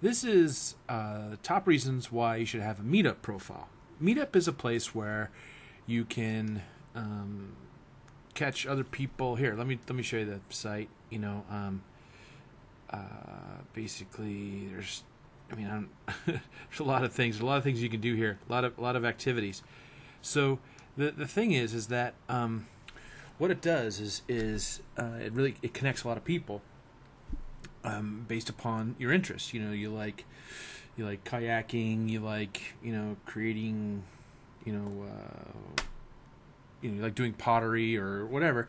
This is top reasons why you should have a Meetup profile. Meetup is a place where you can catch other people. Here, let me show you the site. Basically, I don't, there's a lot of things. There's a lot of things you can do here. A lot of activities. So the thing is that what it does is it connects a lot of people based upon your interests. You like kayaking. You like creating. You like doing pottery or whatever.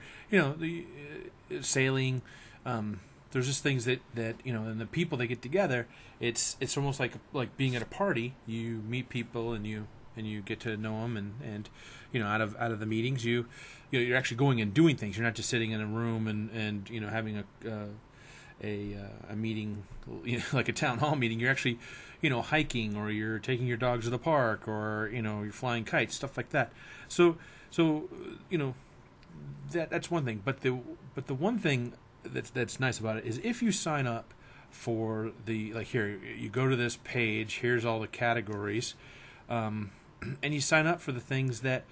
Sailing. There's just things that and the people that get together. It's almost like being at a party. You meet people and you get to know them and out of the meetings you're actually going and doing things. You're not just sitting in a room and having a meeting, like a town hall meeting. You're actually hiking, or you're taking your dogs to the park, or you're flying kites, stuff like that. So that's one thing. But the one thing that's nice about it is if you sign up for here, you go to this page. Here's all the categories, and you sign up for the things that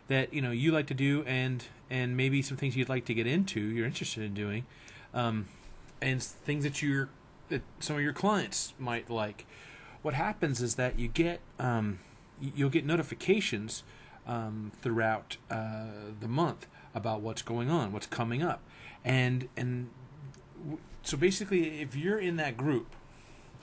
you like to do, and maybe some things you'd like to get into, you're interested in doing, and things that some of your clients might like. What happens is that you'll get notifications throughout the month about what's going on, what's coming up, and so basically, if you're in that group,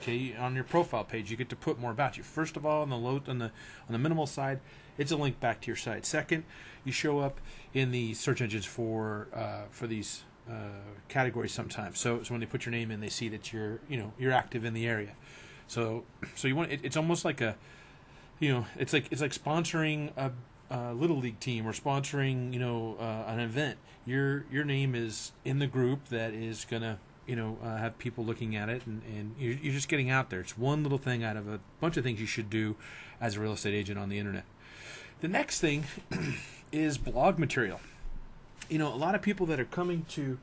okay, on your profile page, you get to put more about you. First of all, on the minimal side, it's a link back to your site. Second, you show up in the search engines for these categories sometimes. So when they put your name in, they see that you're active in the area. So you want it's almost like it's like sponsoring a little league team or sponsoring an event. Your name is in the group that is gonna have people looking at it, and you're just getting out there. It's one little thing out of a bunch of things you should do as a real estate agent on the internet. The next thing is blog material. A lot of people that are coming to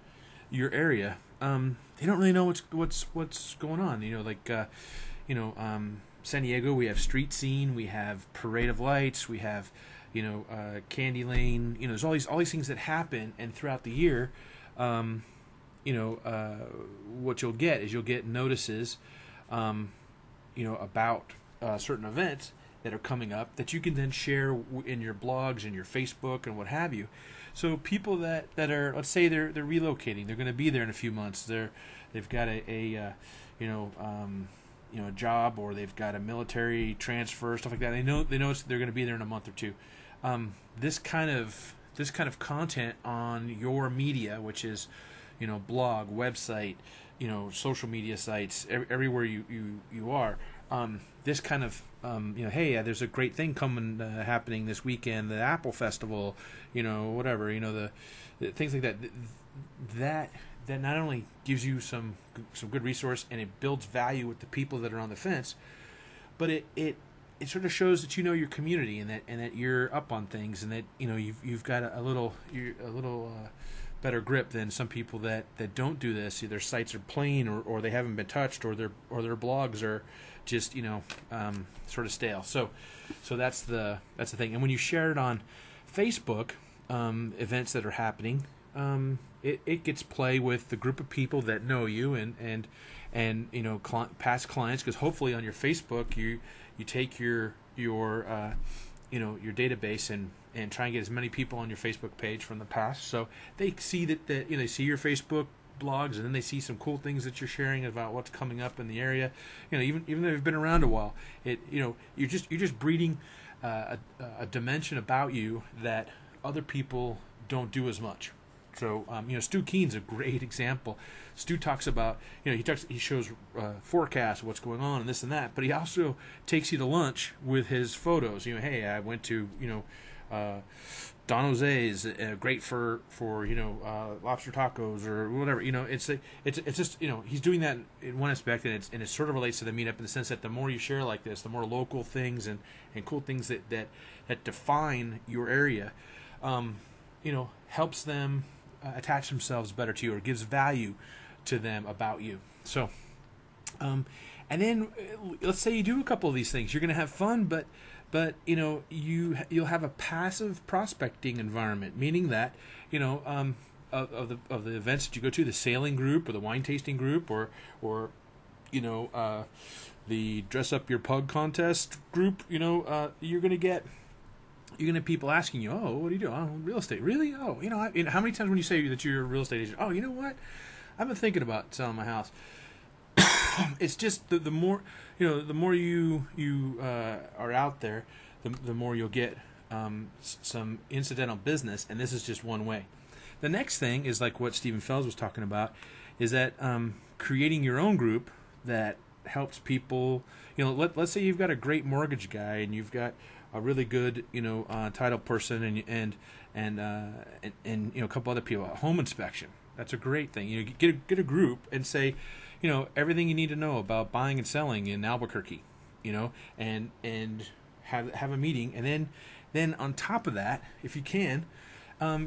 your area, they don't really know what's going on. San Diego, we have Street Scene, we have Parade of Lights, we have Candy Lane. There's all these things that happen, and throughout the year, what you'll get notices, about certain events that are coming up that you can then share in your blogs and your Facebook and what have you. So people that are, let's say they're relocating, they're going to be there in a few months. They've got a job, or they've got a military transfer, stuff like that. They know they're going to be there in a month or two. This kind of content on your media, which is blog, website, social media sites, everywhere you are. This kind of hey, there's a great thing coming happening this weekend, the Apple Festival, whatever, the things like that. That not only gives you some good resource, and it builds value with the people that are on the fence, but it sort of shows that your community, and that you're up on things, and that you've got a little better grip than some people that don't do this. Their sites are plain, or they haven't been touched, or their blogs are just sort of stale. So that's the thing. And when you share it on Facebook, events that are happening, it gets play with the group of people that know you and past clients, because hopefully on your Facebook you take your database and try and get as many people on your Facebook page from the past, so they see that they see your Facebook blogs, and then they see some cool things that you're sharing about what's coming up in the area. Even though they've been around a while, you're just breeding a dimension about you that other people don't do as much. So Stu Keen's a great example. Stu talks about he shows forecasts of what's going on and this and that, but he also takes you to lunch with his photos. Hey, I went to Don Jose's, great for lobster tacos or whatever. It's just he's doing that in one aspect, and it sort of relates to the meetup in the sense that the more you share like this, the more local things and cool things that define your area, helps them attach themselves better to you, or gives value to them about you. So And then let's say you do a couple of these things. You're going to have fun, but you'll have a passive prospecting environment, meaning that of the events that you go to, the sailing group or the wine tasting group or the dress up your pug contest group, you're going to have people asking you, oh, what do you do? Oh, real estate. Really? Oh, how many times when you say that you're a real estate agent, oh, you know what? I've been thinking about selling my house. It's just the more, the more you are out there, the more you'll get some incidental business, and this is just one way. The next thing is like what Stephen Fells was talking about, is that creating your own group that helps people. Let's say you've got a great mortgage guy and you've got a really good title person and a couple other people. A home inspection, that's a great thing. Get a group and say, everything you need to know about buying and selling in Albuquerque, and have a meeting, and then on top of that, if you can,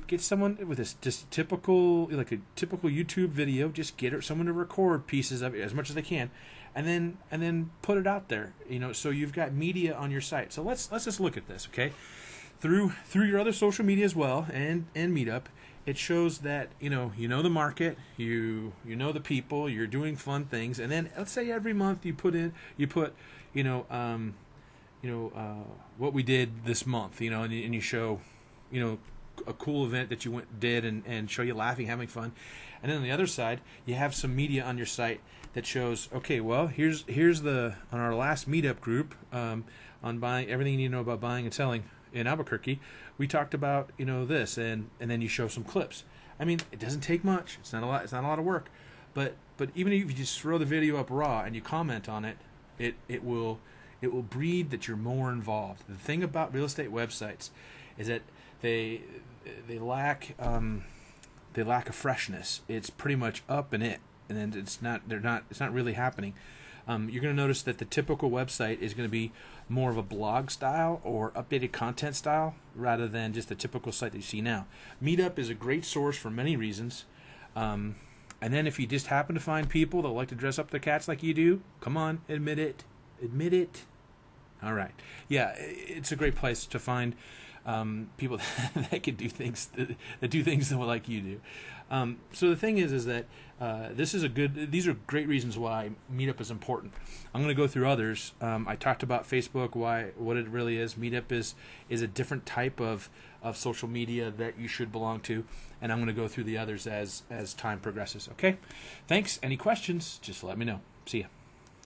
get someone with this just typical YouTube video. Just get someone to record pieces of it as much as they can, and then put it out there. So you've got media on your site. So let's just look at this, okay? Through your other social media as well, and Meetup, it shows that you know the market, you know the people, you're doing fun things, and then let's say every month you put what we did this month, and you show a cool event that you did and show you laughing, having fun. And then on the other side, you have some media on your site that shows, okay, well, here's on our last meetup group on buying everything you need to know about buying and selling in Albuquerque, we talked about this, and then you show some clips. I mean, it doesn't take much. It's not a lot of work, but even if you just throw the video up raw and you comment on it, it will breed that you're more involved. The thing about real estate websites is that they lack a freshness. It's pretty much up and then it's not really happening. You're going to notice that the typical website is going to be more of a blog style or updated content style rather than just the typical site that you see now. Meetup is a great source for many reasons. And then if you just happen to find people that like to dress up their cats like you do, come on, admit it. All right. Yeah, it's a great place to find people that can do things that do things like you do. So the thing is that these are great reasons why Meetup is important. I'm going to go through others. I talked about Facebook, what it really is. Meetup is a different type of social media that you should belong to, and I'm going to go through the others as time progresses. Okay? Thanks. Any questions, just let me know. See ya.